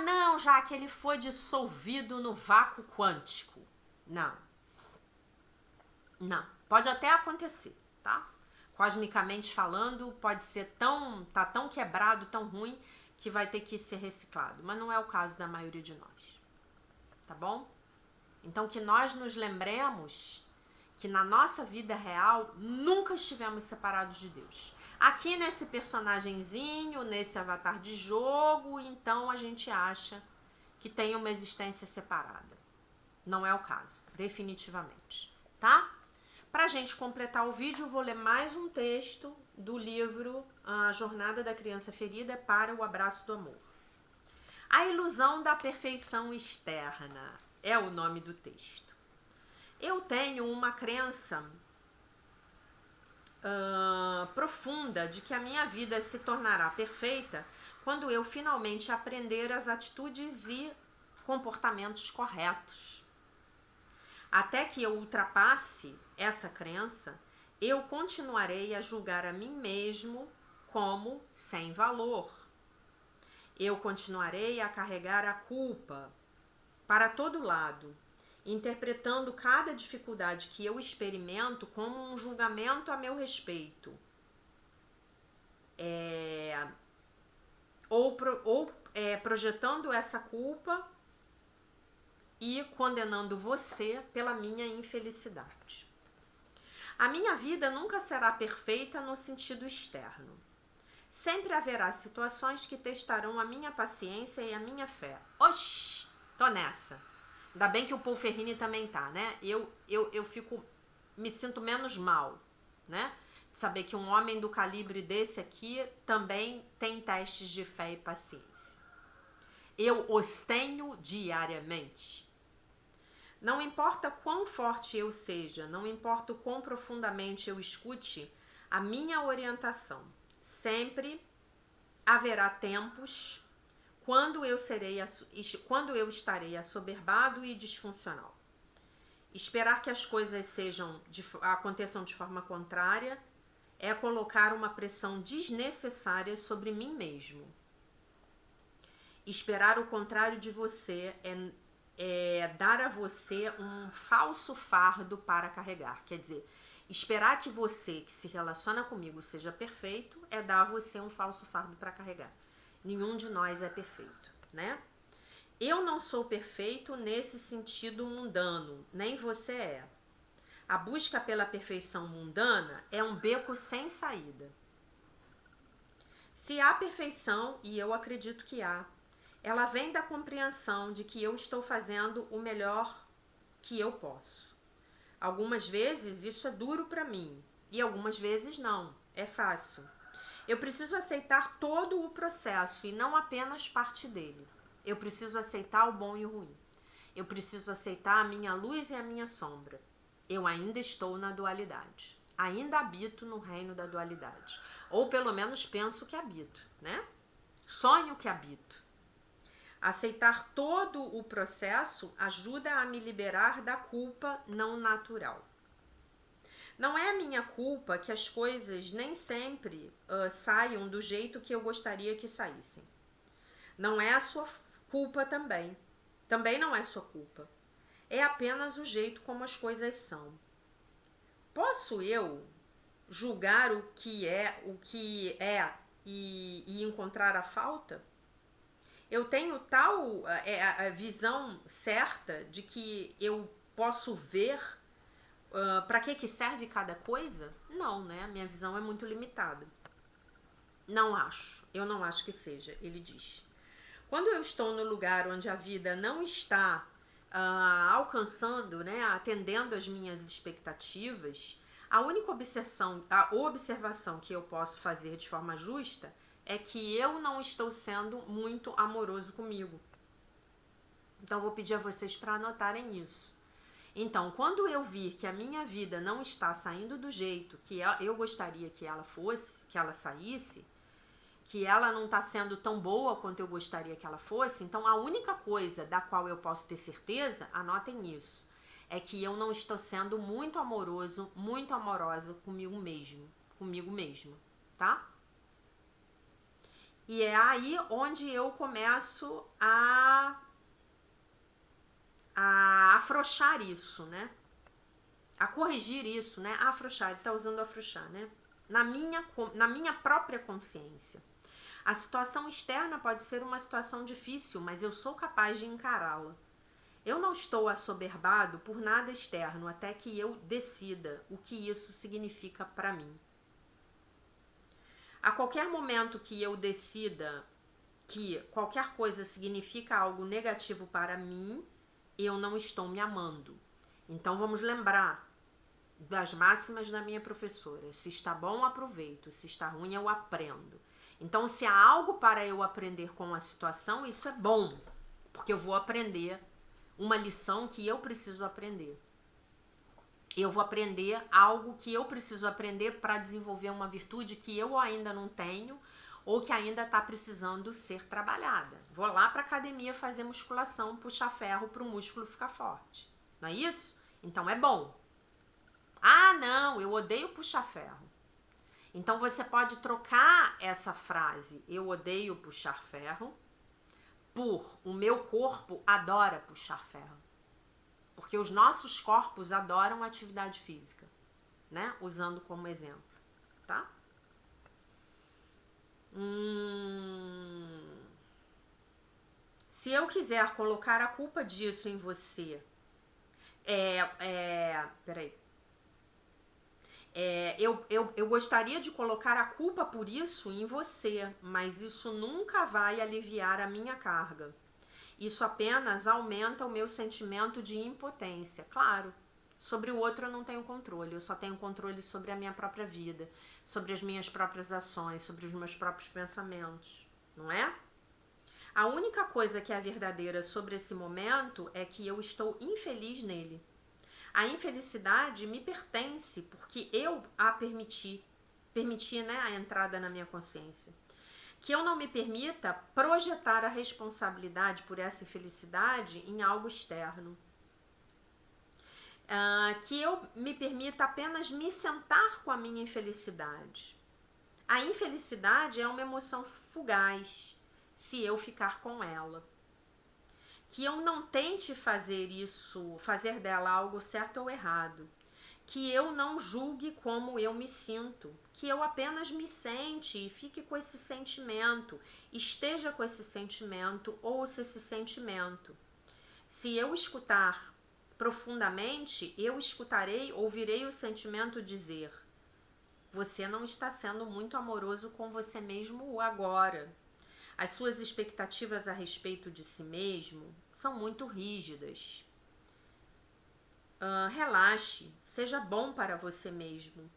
Não, já que ele foi dissolvido no vácuo quântico. Não. Não, pode até acontecer, tá? Cosmicamente falando, pode ser tá tão quebrado, tão ruim, que vai ter que ser reciclado. Mas não é o caso da maioria de nós, tá bom? Então que nós nos lembremos que na nossa vida real nunca estivemos separados de Deus. Aqui nesse personagenzinho, nesse avatar de jogo, então a gente acha que tem uma existência separada. Não é o caso, definitivamente, tá? Pra gente completar o vídeo, eu vou ler mais um texto do livro A Jornada da Criança Ferida para o Abraço do Amor. A ilusão da perfeição externa é o nome do texto. Eu tenho uma crença profunda de que a minha vida se tornará perfeita quando eu finalmente aprender as atitudes e comportamentos corretos. Até que eu ultrapasse essa crença, eu continuarei a julgar a mim mesmo como sem valor. Eu continuarei a carregar a culpa para todo lado, interpretando cada dificuldade que eu experimento como um julgamento a meu respeito. Projetando essa culpa e condenando você pela minha infelicidade. A minha vida nunca será perfeita no sentido externo. Sempre haverá situações que testarão a minha paciência e a minha fé. Oxi, tô nessa. Ainda bem que o Paul Ferrini também tá, né? Eu me sinto menos mal, né? Saber que um homem do calibre desse aqui também tem testes de fé e paciência. Eu os tenho diariamente. Não importa quão forte eu seja, não importa o quão profundamente eu escute a minha orientação, sempre haverá tempos quando eu estarei assoberbado e disfuncional. Esperar que as coisas aconteçam de forma contrária é colocar uma pressão desnecessária sobre mim mesmo. Esperar o contrário de você é dar a você um falso fardo para carregar. Quer dizer, esperar que você que se relaciona comigo seja perfeito é dar a você um falso fardo para carregar. Nenhum de nós é perfeito, né? Eu não sou perfeito nesse sentido mundano, nem você é. A busca pela perfeição mundana é um beco sem saída. Se há perfeição, e eu acredito que há, ela vem da compreensão de que eu estou fazendo o melhor que eu posso. Algumas vezes isso é duro para mim e algumas vezes não, é fácil. Eu preciso aceitar todo o processo e não apenas parte dele. Eu preciso aceitar o bom e o ruim. Eu preciso aceitar a minha luz e a minha sombra. Eu ainda estou na dualidade. Ainda habito no reino da dualidade. Ou pelo menos penso que habito, né? Sonho que habito. Aceitar todo o processo ajuda a me liberar da culpa não natural. Não é a minha culpa que as coisas nem sempre saiam do jeito que eu gostaria que saíssem. Não é a sua culpa também. Também não é sua culpa. É apenas o jeito como as coisas são. Posso eu julgar o que é e encontrar a falta? Eu tenho tal a visão certa de que eu posso ver para que serve cada coisa? Não, né? A minha visão é muito limitada. Eu não acho que seja, ele diz. Quando eu estou no lugar onde a vida não está alcançando, né, atendendo às minhas expectativas, a única observação que eu posso fazer de forma justa é que eu não estou sendo muito amoroso comigo. Então, vou pedir a vocês para anotarem isso. Então, quando eu vir que a minha vida não está saindo do jeito que eu gostaria que ela fosse, que ela saísse, que ela não está sendo tão boa quanto eu gostaria que ela fosse, então a única coisa da qual eu posso ter certeza, anotem isso, é que eu não estou sendo muito amoroso, muito amorosa comigo mesmo, tá? E é aí onde eu começo a afrouxar isso, né? A corrigir isso, né? Afrouxar, ele tá usando afrouxar, né? Na minha própria consciência. A situação externa pode ser uma situação difícil, mas eu sou capaz de encará-la. Eu não estou assoberbado por nada externo até que eu decida o que isso significa para mim. A qualquer momento que eu decida que qualquer coisa significa algo negativo para mim, eu não estou me amando. Então vamos lembrar das máximas da minha professora. Se está bom, aproveito. Se está ruim, eu aprendo. Então, se há algo para eu aprender com a situação, isso é bom, porque eu vou aprender uma lição que eu preciso aprender. eu vou aprender algo que eu preciso aprender para desenvolver uma virtude que eu ainda não tenho ou que ainda está precisando ser trabalhada. Vou lá para academia fazer musculação, puxar ferro para o músculo ficar forte. Não é isso? Então é bom. Ah, não, eu odeio puxar ferro. Então você pode trocar essa frase, eu odeio puxar ferro, por o meu corpo adora puxar ferro. Porque os nossos corpos adoram atividade física, né? Usando como exemplo, tá? Se eu quiser colocar a culpa disso em você, peraí. Eu gostaria de colocar a culpa por isso em você, mas isso nunca vai aliviar a minha carga. Isso apenas aumenta o meu sentimento de impotência. Claro, sobre o outro eu não tenho controle, eu só tenho controle sobre a minha própria vida, sobre as minhas próprias ações, sobre os meus próprios pensamentos, não é? A única coisa que é verdadeira sobre esse momento é que eu estou infeliz nele. A infelicidade me pertence porque eu a permiti, né, a entrada na minha consciência. Que eu não me permita projetar a responsabilidade por essa infelicidade em algo externo. Que eu me permita apenas me sentar com a minha infelicidade. A infelicidade é uma emoção fugaz, se eu ficar com ela. Que eu não tente fazer isso, fazer dela algo certo ou errado. Que eu não julgue como eu me sinto, que eu apenas me sente e fique com esse sentimento, esteja com esse sentimento, ouça esse sentimento. Se eu escutar profundamente, eu escutarei, ouvirei o sentimento dizer: você não está sendo muito amoroso com você mesmo agora. As suas expectativas a respeito de si mesmo são muito rígidas. Relaxe, seja bom para você mesmo.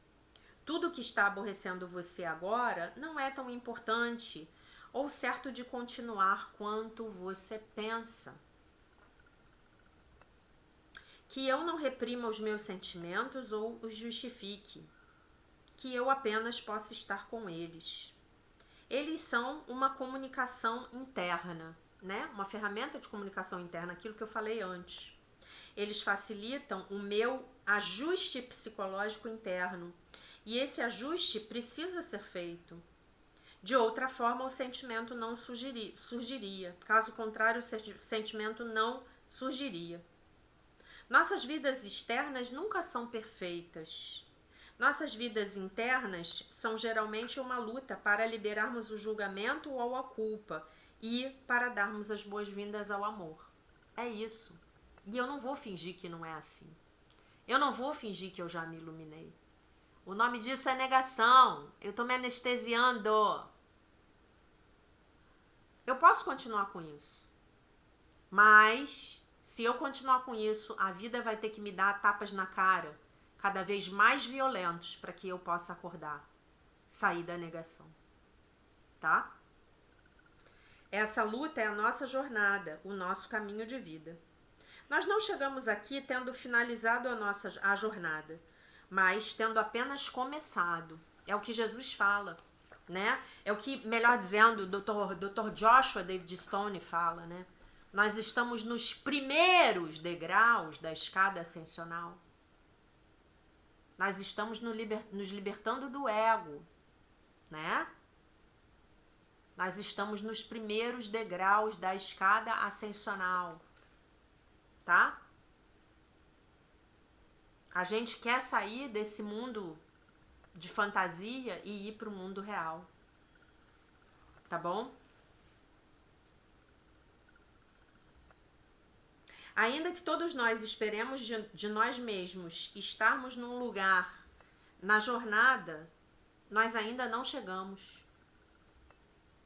Tudo que está aborrecendo você agora não é tão importante ou certo de continuar quanto você pensa. Que eu não reprima os meus sentimentos ou os justifique. Que eu apenas possa estar com eles. Eles são uma comunicação interna, né? Uma ferramenta de comunicação interna, aquilo que eu falei antes. Eles facilitam o meu ajuste psicológico interno. E esse ajuste precisa ser feito. De outra forma, o sentimento não surgiria. Caso contrário, o sentimento não surgiria. Nossas vidas externas nunca são perfeitas. Nossas vidas internas são geralmente uma luta para liberarmos o julgamento ou a culpa e para darmos as boas-vindas ao amor. É isso. E eu não vou fingir que não é assim. Eu não vou fingir que eu já me iluminei. O nome disso é negação. Eu estou me anestesiando. Eu posso continuar com isso. Mas, se eu continuar com isso, a vida vai ter que me dar tapas na cara, cada vez mais violentos, para que eu possa acordar. Sair da negação. Tá? Essa luta é a nossa jornada, o nosso caminho de vida. Nós não chegamos aqui tendo finalizado a jornada, mas tendo apenas começado. É o que Jesus fala, né? É o que, melhor dizendo, o Dr. Joshua David Stone fala, né? Nós estamos nos primeiros degraus da escada ascensional. Nós estamos nos libertando do ego, né? Nós estamos nos primeiros degraus da escada ascensional. Tá? A gente quer sair desse mundo de fantasia e ir para o mundo real. Tá bom? Ainda que todos nós esperemos de nós mesmos estarmos num lugar na jornada, nós ainda não chegamos.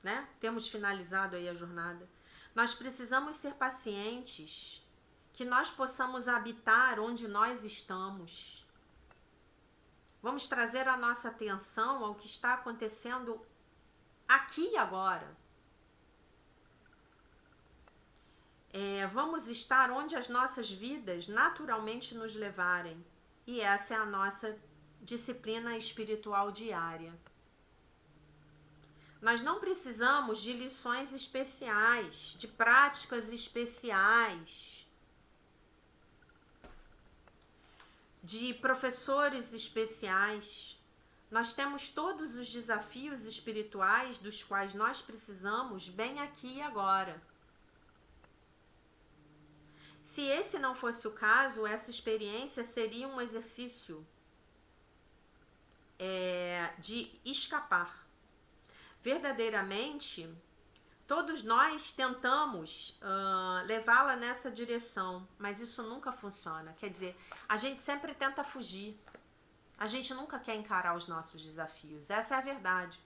Né? Temos finalizado aí a jornada. Nós precisamos ser pacientes, que nós possamos habitar onde nós estamos. Vamos trazer a nossa atenção ao que está acontecendo aqui e agora. Vamos estar onde as nossas vidas naturalmente nos levarem e essa é a nossa disciplina espiritual diária. Nós não precisamos de lições especiais, de práticas especiais, de professores especiais. Nós temos todos os desafios espirituais dos quais nós precisamos bem aqui e agora. Se esse não fosse o caso, essa experiência seria um exercício de escapar. Verdadeiramente, todos nós tentamos levá-la nessa direção, mas isso nunca funciona. Quer dizer, a gente sempre tenta fugir. A gente nunca quer encarar os nossos desafios. Essa é a verdade.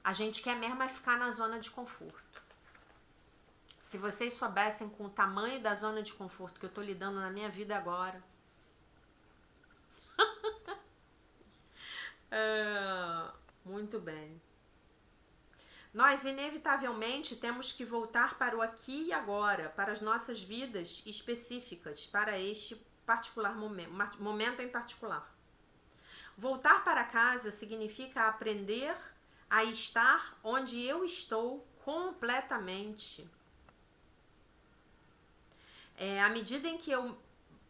A gente quer mesmo é ficar na zona de conforto. Se vocês soubessem com o tamanho da zona de conforto que eu tô lidando na minha vida agora. Muito bem. Nós inevitavelmente temos que voltar para o aqui e agora, para as nossas vidas específicas, para este particular momento em particular. Voltar para casa significa aprender a estar onde eu estou completamente. À medida em que eu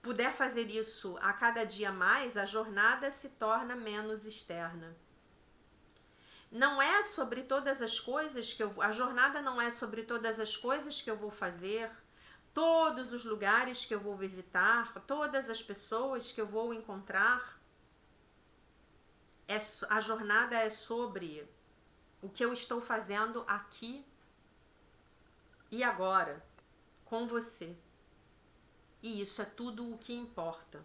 puder fazer isso a cada dia mais, a jornada se torna menos externa. Não é sobre todas as coisas a jornada não é sobre todas as coisas que eu vou fazer, todos os lugares que eu vou visitar, todas as pessoas que eu vou encontrar. A jornada é sobre o que eu estou fazendo aqui e agora, com você. E isso é tudo o que importa.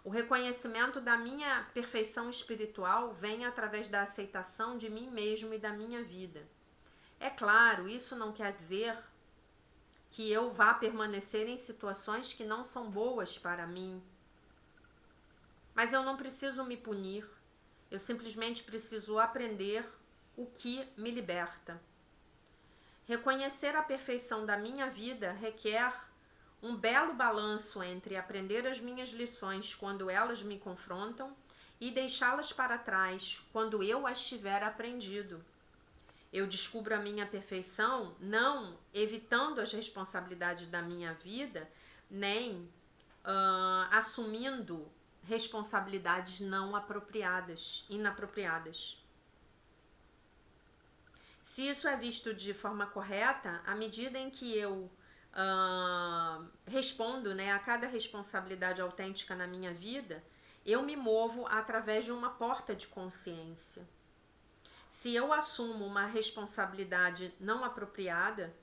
O reconhecimento da minha perfeição espiritual vem através da aceitação de mim mesmo e da minha vida. É claro, isso não quer dizer que eu vá permanecer em situações que não são boas para mim. Mas eu não preciso me punir. Eu simplesmente preciso aprender o que me liberta. Reconhecer a perfeição da minha vida requer um belo balanço entre aprender as minhas lições quando elas me confrontam e deixá-las para trás quando eu as tiver aprendido. Eu descubro a minha perfeição não evitando as responsabilidades da minha vida, nem assumindo responsabilidades não apropriadas, inapropriadas. Se isso é visto de forma correta, à medida em que eu respondo, a cada responsabilidade autêntica na minha vida, eu me movo através de uma porta de consciência. Se eu assumo uma responsabilidade não apropriada,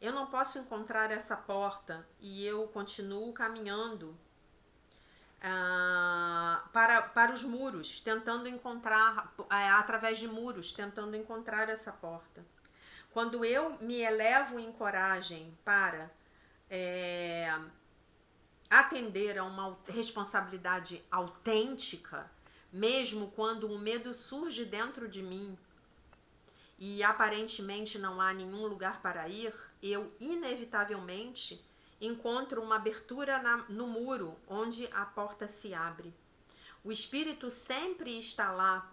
eu não posso encontrar essa porta e eu continuo caminhando para os muros, tentando encontrar, através de muros, tentando encontrar essa porta. Quando eu me elevo em coragem para atender a uma responsabilidade autêntica, mesmo quando o medo surge dentro de mim e aparentemente não há nenhum lugar para ir, eu inevitavelmente encontro uma abertura no muro onde a porta se abre. O Espírito sempre está lá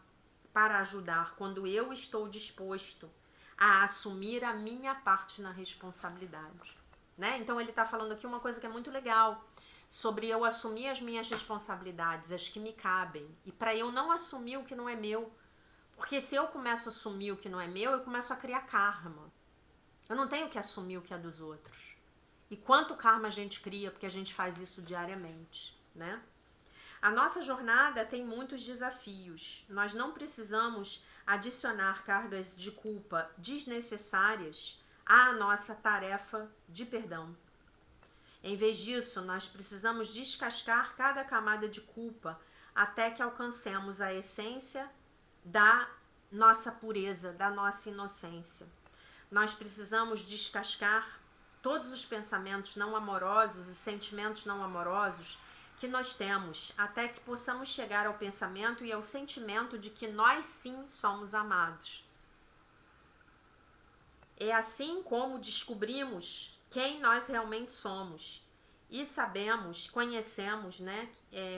para ajudar quando eu estou disposto a assumir a minha parte na responsabilidade. Então ele está falando aqui uma coisa que é muito legal, sobre eu assumir as minhas responsabilidades, as que me cabem, e para eu não assumir o que não é meu, porque se eu começo a assumir o que não é meu, eu começo a criar karma. Eu não tenho que assumir o que é dos outros. E quanto karma a gente cria porque a gente faz isso diariamente, A nossa jornada tem muitos desafios. Nós não precisamos adicionar cargas de culpa desnecessárias à nossa tarefa de perdão. Em vez disso, nós precisamos descascar cada camada de culpa até que alcancemos a essência da nossa pureza, da nossa inocência. Nós precisamos descascar todos os pensamentos não amorosos e sentimentos não amorosos que nós temos, até que possamos chegar ao pensamento e ao sentimento de que nós sim somos amados. É assim como descobrimos quem nós realmente somos e conhecemos, né?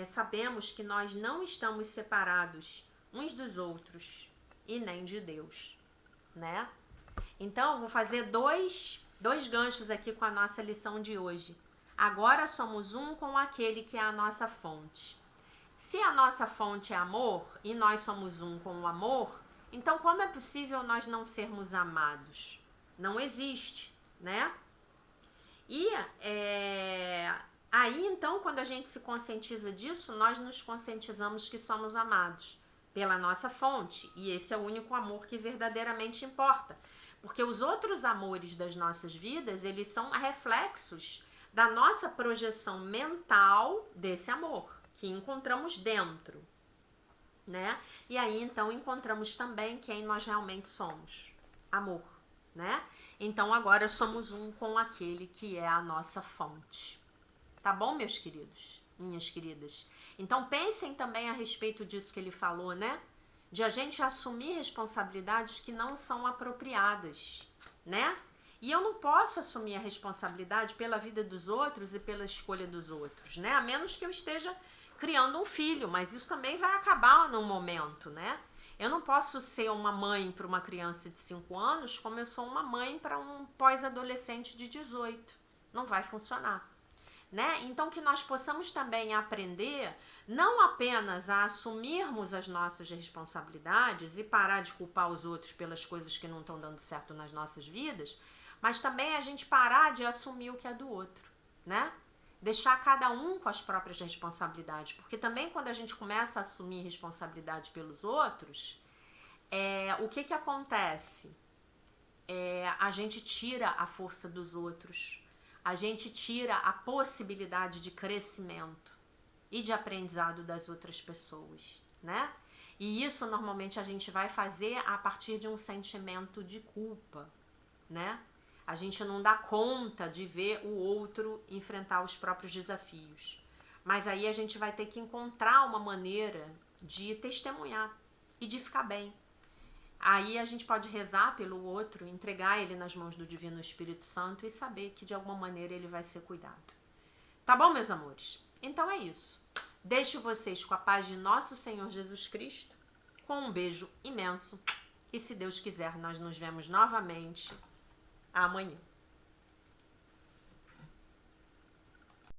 Sabemos que nós não estamos separados uns dos outros e nem de Deus, né? Então, vou fazer dois ganchos aqui com a nossa lição de hoje. Agora somos um com aquele que é a nossa fonte. Se a nossa fonte é amor e nós somos um com o amor, então como é possível nós não sermos amados? Não existe, né? E aí, então, quando a gente se conscientiza disso, nós nos conscientizamos que somos amados pela nossa fonte. E esse é o único amor que verdadeiramente importa. Porque os outros amores das nossas vidas, eles são reflexos da nossa projeção mental desse amor, que encontramos dentro, né? E aí, então, encontramos também quem nós realmente somos. Amor, né? Então, agora somos um com aquele que é a nossa fonte. Tá bom, meus queridos? Minhas queridas? Então, pensem também a respeito disso que ele falou, né? De a gente assumir responsabilidades que não são apropriadas, né? E eu não posso assumir a responsabilidade pela vida dos outros e pela escolha dos outros, né? A menos que eu esteja criando um filho, mas isso também vai acabar num momento, né? Eu não posso ser uma mãe para uma criança de 5 anos como eu sou uma mãe para um pós-adolescente de 18. Não vai funcionar, né? Então, que nós possamos também aprender não apenas a assumirmos as nossas responsabilidades e parar de culpar os outros pelas coisas que não estão dando certo nas nossas vidas, mas também a gente parar de assumir o que é do outro, né? Deixar cada um com as próprias responsabilidades, porque também quando a gente começa a assumir responsabilidade pelos outros, o que acontece? A gente tira a força dos outros, a gente tira a possibilidade de crescimento e de aprendizado das outras pessoas, né? E isso normalmente a gente vai fazer a partir de um sentimento de culpa, né? A gente não dá conta de ver o outro enfrentar os próprios desafios. Mas aí a gente vai ter que encontrar uma maneira de testemunhar e de ficar bem. Aí a gente pode rezar pelo outro, entregar ele nas mãos do Divino Espírito Santo e saber que de alguma maneira ele vai ser cuidado. Tá bom, meus amores? Então é isso. Deixo vocês com a paz de nosso Senhor Jesus Cristo, com um beijo imenso. E se Deus quiser, nós nos vemos novamente amanhã.